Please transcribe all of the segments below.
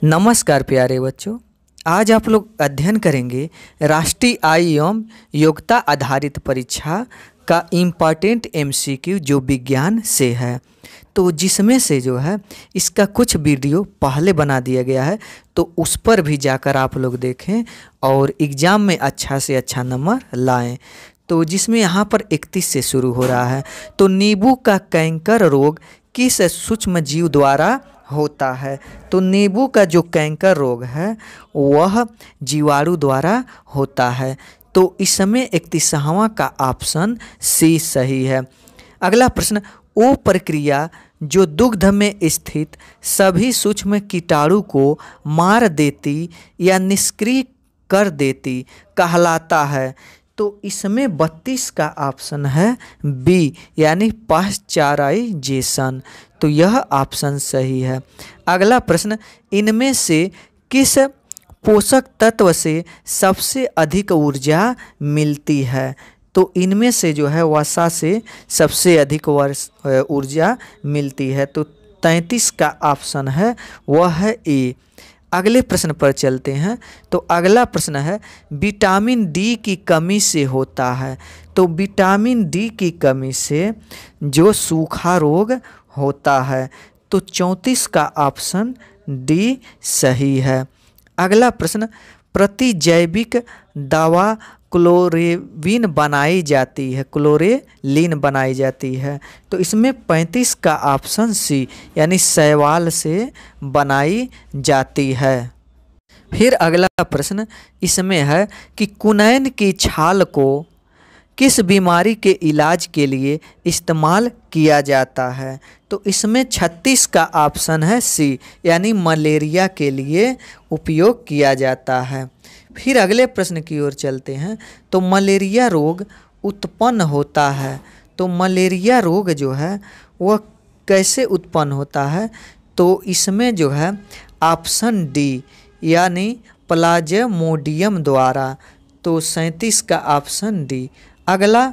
नमस्कार प्यारे बच्चों। आज आप लोग अध्ययन करेंगे राष्ट्रीय आय एवं योग्यता आधारित परीक्षा का इम्पॉर्टेंट एमसीक्यू जो विज्ञान से है। तो जिसमें से जो है इसका कुछ वीडियो पहले बना दिया गया है, तो उस पर भी जाकर आप लोग देखें और एग्ज़ाम में अच्छा से अच्छा नंबर लाएं। तो जिसमें यहाँ पर 31 से शुरू हो रहा है। तो नींबू का कैंकर रोग किस सूक्ष्म जीव द्वारा होता है? तो नींबू का जो कैंकर रोग है वह जीवाणु द्वारा होता है। तो इसमें 31वां का ऑप्शन सी सही है। अगला प्रश्न, वो प्रक्रिया जो दुग्ध में स्थित सभी सूक्ष्म कीटाणु को मार देती या निष्क्रिय कर देती कहलाता है? तो इसमें 32 का ऑप्शन है बी, यानी पाश्चराइजेशन। तो यह ऑप्शन सही है। अगला प्रश्न, इनमें से किस पोषक तत्व से सबसे अधिक ऊर्जा मिलती है? तो इनमें से जो है वसा से सबसे अधिक ऊर्जा मिलती है। तो 33 का ऑप्शन है वह है ए। अगले प्रश्न पर चलते हैं। तो अगला प्रश्न है, विटामिन डी की कमी से होता है। तो विटामिन डी की कमी से जो सूखा रोग होता है। तो 34 का ऑप्शन डी सही है। अगला प्रश्न, प्रतिजैविक दवा क्लोरेलिन बनाई जाती है, क्लोरेलिन बनाई जाती है। तो इसमें 35 का ऑप्शन सी, यानी शैवाल से बनाई जाती है। फिर अगला प्रश्न इसमें है कि कुनैन की छाल को किस बीमारी के इलाज के लिए इस्तेमाल किया जाता है? तो इसमें 36 का ऑप्शन है सी, यानी मलेरिया के लिए उपयोग किया जाता है। फिर अगले प्रश्न की ओर चलते हैं। तो मलेरिया रोग उत्पन्न होता है। तो मलेरिया रोग जो है वह कैसे उत्पन्न होता है? तो इसमें जो है ऑप्शन डी, यानी प्लाज्मोडियम द्वारा। तो 37 का ऑप्शन डी। अगला,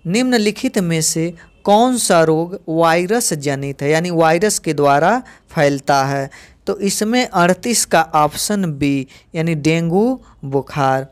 निम्नलिखित में से कौन सा रोग वायरस जनित है, यानी वायरस के द्वारा फैलता है? तो इसमें 38 का ऑप्शन बी, यानी डेंगू बुखार।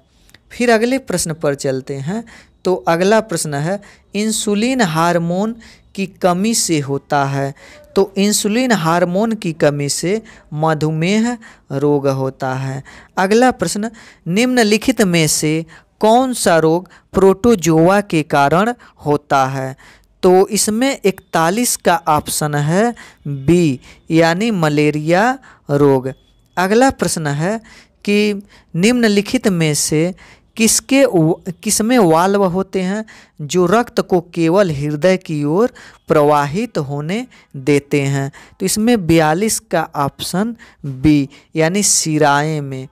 फिर अगले प्रश्न पर चलते हैं। तो अगला प्रश्न है, इंसुलिन हार्मोन की कमी से होता है। तो इंसुलिन हार्मोन की कमी से मधुमेह रोग होता है। अगला प्रश्न, निम्नलिखित में से कौन सा रोग प्रोटोजोआ के कारण होता है? तो इसमें 41 का ऑप्शन है बी, यानी मलेरिया रोग। अगला प्रश्न है कि निम्नलिखित में से किसमें वाल्व होते हैं जो रक्त को केवल हृदय की ओर प्रवाहित होने देते हैं? तो इसमें 42 का ऑप्शन बी, यानी शिराएं में।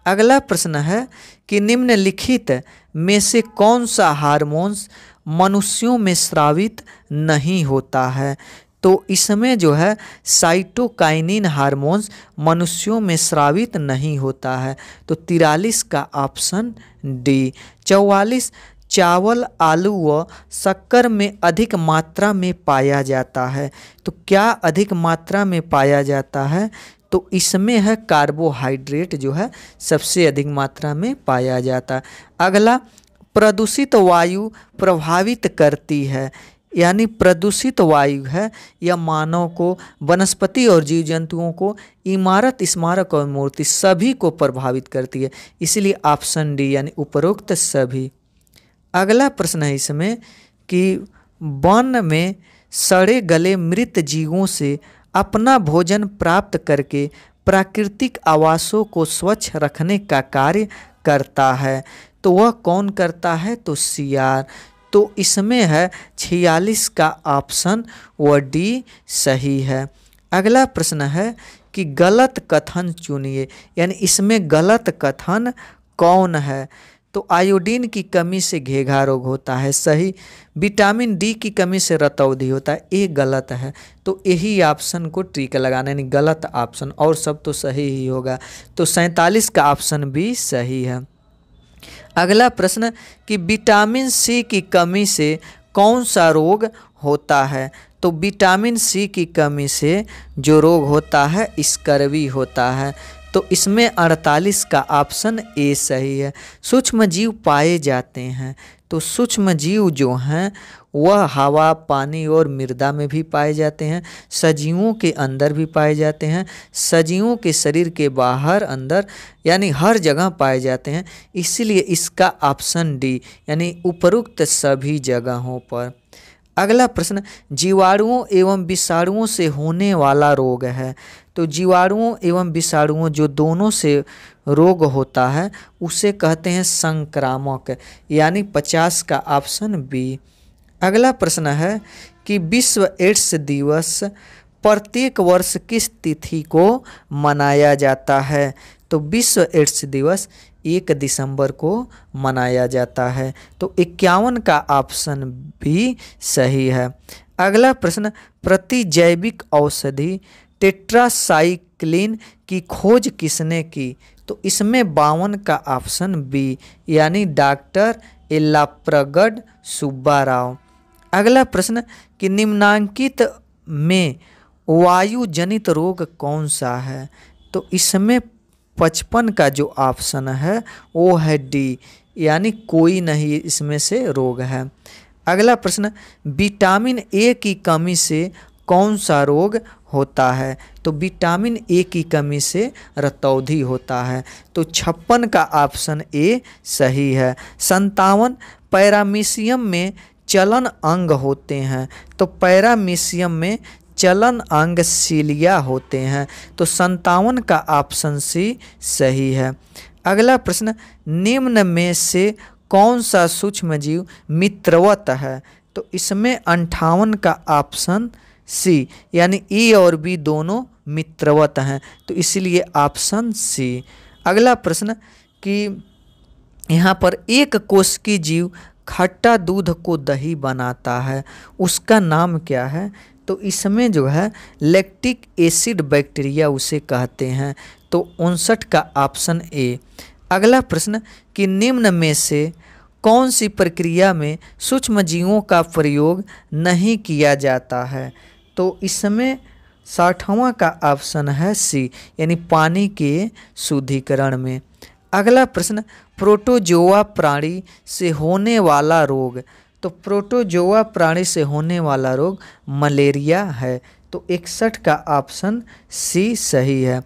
अगला प्रश्न है कि निम्नलिखित में से कौन सा हार्मोन्स मनुष्यों में स्रावित नहीं होता है? तो इसमें जो है साइटोकाइनिन हार्मोन्स मनुष्यों में स्रावित नहीं होता है। तो 43 का ऑप्शन डी। 44, चावल, आलू व शक्कर में अधिक मात्रा में पाया जाता है। तो क्या अधिक मात्रा में पाया जाता है? तो इसमें है कार्बोहाइड्रेट जो है सबसे अधिक मात्रा में पाया जाता है। अगला, प्रदूषित वायु प्रभावित करती है, यानी प्रदूषित वायु है यह मानव को, वनस्पति और जीव जंतुओं को, इमारत, स्मारक और मूर्ति सभी को प्रभावित करती है। इसलिए ऑप्शन डी, यानी उपरोक्त सभी। अगला प्रश्न है इसमें कि वन में सड़े गले मृत जीवों से अपना भोजन प्राप्त करके प्राकृतिक आवासों को स्वच्छ रखने का कार्य करता है। तो वह कौन करता है? तो सियार। तो इसमें है 46 का ऑप्शन व डी सही है। अगला प्रश्न है कि गलत कथन चुनिए, यानी इसमें गलत कथन कौन है? तो आयोडीन की कमी से घेघा रोग होता है, सही। विटामिन डी की कमी से रतौंधी होता है, ये गलत है। तो यही ऑप्शन को टिक लगाना, यानी गलत ऑप्शन, और सब तो सही ही होगा। तो 47 का ऑप्शन भी सही है। अगला प्रश्न कि विटामिन सी की कमी से कौन सा रोग होता है? तो विटामिन सी की कमी से जो रोग होता है स्कर्वी होता है। तो इसमें 48 का ऑप्शन ए सही है। सूक्ष्म जीव पाए जाते हैं, तो सूक्ष्म जीव जो हैं वह हवा, पानी और मृदा में भी पाए जाते हैं, सजीवों के अंदर भी पाए जाते हैं, सजीवों के शरीर के बाहर, अंदर, यानी हर जगह पाए जाते हैं। इसीलिए इसका ऑप्शन डी यानी उपरोक्त सभी जगहों पर। अगला प्रश्न, जीवाणुओं एवं विषाणुओं से होने वाला रोग है। तो जीवाणुओं एवं विषाणुओं जो दोनों से रोग होता है उसे कहते हैं संक्रामक, यानी 50 का ऑप्शन बी। अगला प्रश्न है कि विश्व एड्स दिवस प्रत्येक वर्ष किस तिथि को मनाया जाता है। तो विश्व एड्स दिवस 1 दिसंबर को मनाया जाता है, तो 51 का ऑप्शन भी सही है। अगला प्रश्न, प्रतिजैविक औषधि टेट्रासाइक्लिन की खोज किसने की। तो इसमें 52 का ऑप्शन बी यानी डॉक्टर येल्लाप्रगड सुब्बा राव। अगला प्रश्न कि निम्नांकित में वायु जनित रोग कौन सा है। तो इसमें 55 का जो ऑप्शन है वो है डी यानी कोई नहीं इसमें से रोग है। अगला प्रश्न, विटामिन ए की कमी से कौन सा रोग होता है। तो विटामिन ए की कमी से रतौंधी होता है, तो 56 का ऑप्शन ए सही है। 57, पैरामीशियम में चलन अंग होते हैं। तो पैरामीशियम में चलन अंग सीलिया होते हैं, तो 57 का ऑप्शन सी सही है। अगला प्रश्न, निम्न में से कौन सा सूक्ष्म जीव मित्रवत है। तो इसमें 58 का ऑप्शन सी यानी ई और बी दोनों मित्रवत हैं, तो इसलिए ऑप्शन सी। अगला प्रश्न कि यहाँ पर एक कोशिकीय जीव खट्टा दूध को दही बनाता है, उसका नाम क्या है। तो इसमें जो है लैक्टिक एसिड बैक्टीरिया उसे कहते हैं, तो 59 का ऑप्शन ए। अगला प्रश्न कि निम्न में से कौन सी प्रक्रिया में सूक्ष्म जीवों का प्रयोग नहीं किया जाता है। तो इसमें 60वां का ऑप्शन है सी यानी पानी के शुद्धिकरण में। अगला प्रश्न, प्रोटोजोआ प्राणी से होने वाला रोग। तो प्रोटोजोआ प्राणी से होने वाला रोग मलेरिया है, तो 61 का ऑप्शन सी सही है।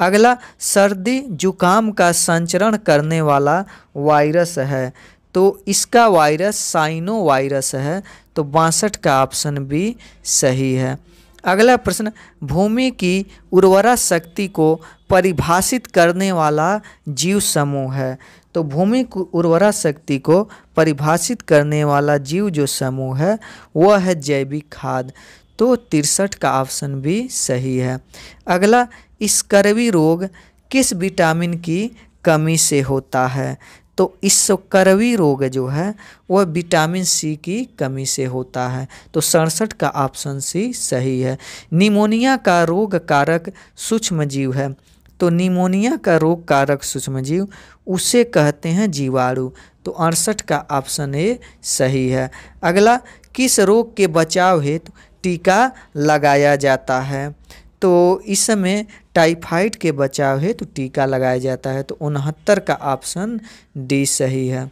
अगला, सर्दी जुकाम का संचरण करने वाला वायरस है, तो इसका वायरस साइनो वायरस है, तो 62 का ऑप्शन भी सही है। अगला प्रश्न, भूमि की उर्वरा शक्ति को परिभाषित करने वाला जीव समूह है। तो भूमि की उर्वरा शक्ति को परिभाषित करने वाला जीव जो समूह है वह है जैविक खाद, तो 63 का ऑप्शन भी सही है। अगला, स्कर्वी रोग किस विटामिन की कमी से होता है। तो स्कर्वी रोग जो है वह विटामिन सी की कमी से होता है, तो 67 का ऑप्शन सी सही है। निमोनिया का रोग कारक सूक्ष्म जीव है, तो निमोनिया का रोग कारक सूक्ष्म जीव उसे कहते हैं जीवाणु, तो 68 का ऑप्शन ए सही है। अगला, किस रोग के बचाव हेतु टीका लगाया जाता है। तो इसमें टाइफाइड के बचाव हेतु टीका लगाया जाता है, तो 69 का ऑप्शन डी सही है।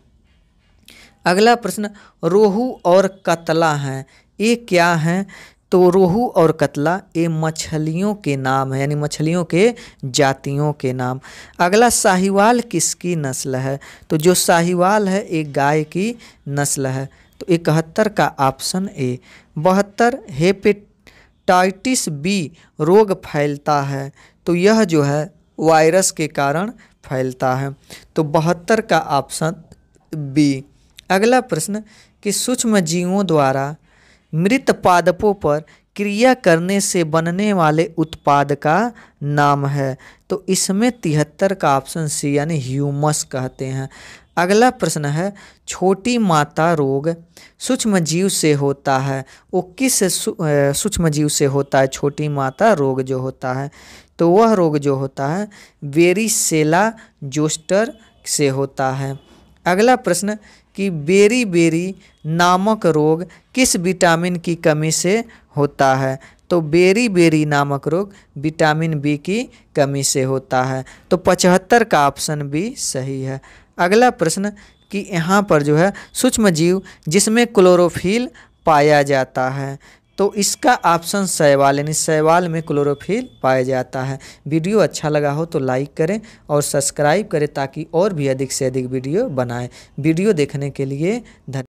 अगला प्रश्न, रोहू और कतला हैं, ये क्या हैं। तो रोहू और कतला ये मछलियों के नाम है, यानी मछलियों के जातियों के नाम। अगला, साहिवाल किसकी नस्ल है। तो जो साहिवाल है एक गाय की नस्ल है, तो 71 का ऑप्शन ए। 72, हेपेटाइटिस बी रोग फैलता है, तो यह जो है वायरस के कारण फैलता है, तो 72 का ऑप्शन बी। अगला प्रश्न कि सूक्ष्म जीवों द्वारा मृत पादपों पर क्रिया करने से बनने वाले उत्पाद का नाम है, तो इसमें 73 का ऑप्शन सी यानी ह्यूमस कहते हैं। अगला प्रश्न है, छोटी माता रोग सूक्ष्म जीव से होता है, वो किस सूक्ष्म जीव से होता है। छोटी माता रोग जो होता है, तो वह रोग जो होता है वेरिसेला जोस्टर से होता है। अगला प्रश्न कि बेरी बेरी नामक रोग किस विटामिन की कमी से होता है। तो बेरी बेरी नामक रोग विटामिन बी की कमी से होता है। तो 75 का ऑप्शन बी सही है। अगला प्रश्न कि यहाँ पर जो है सूक्ष्म जीव जिसमें क्लोरोफिल पाया जाता है, तो इसका ऑप्शन शैवाल, यानी शैवाल में क्लोरोफिल पाया जाता है। वीडियो अच्छा लगा हो तो लाइक करें और सब्सक्राइब करें ताकि और भी अधिक से अधिक वीडियो बनाएं। वीडियो देखने के लिए धन्यवाद।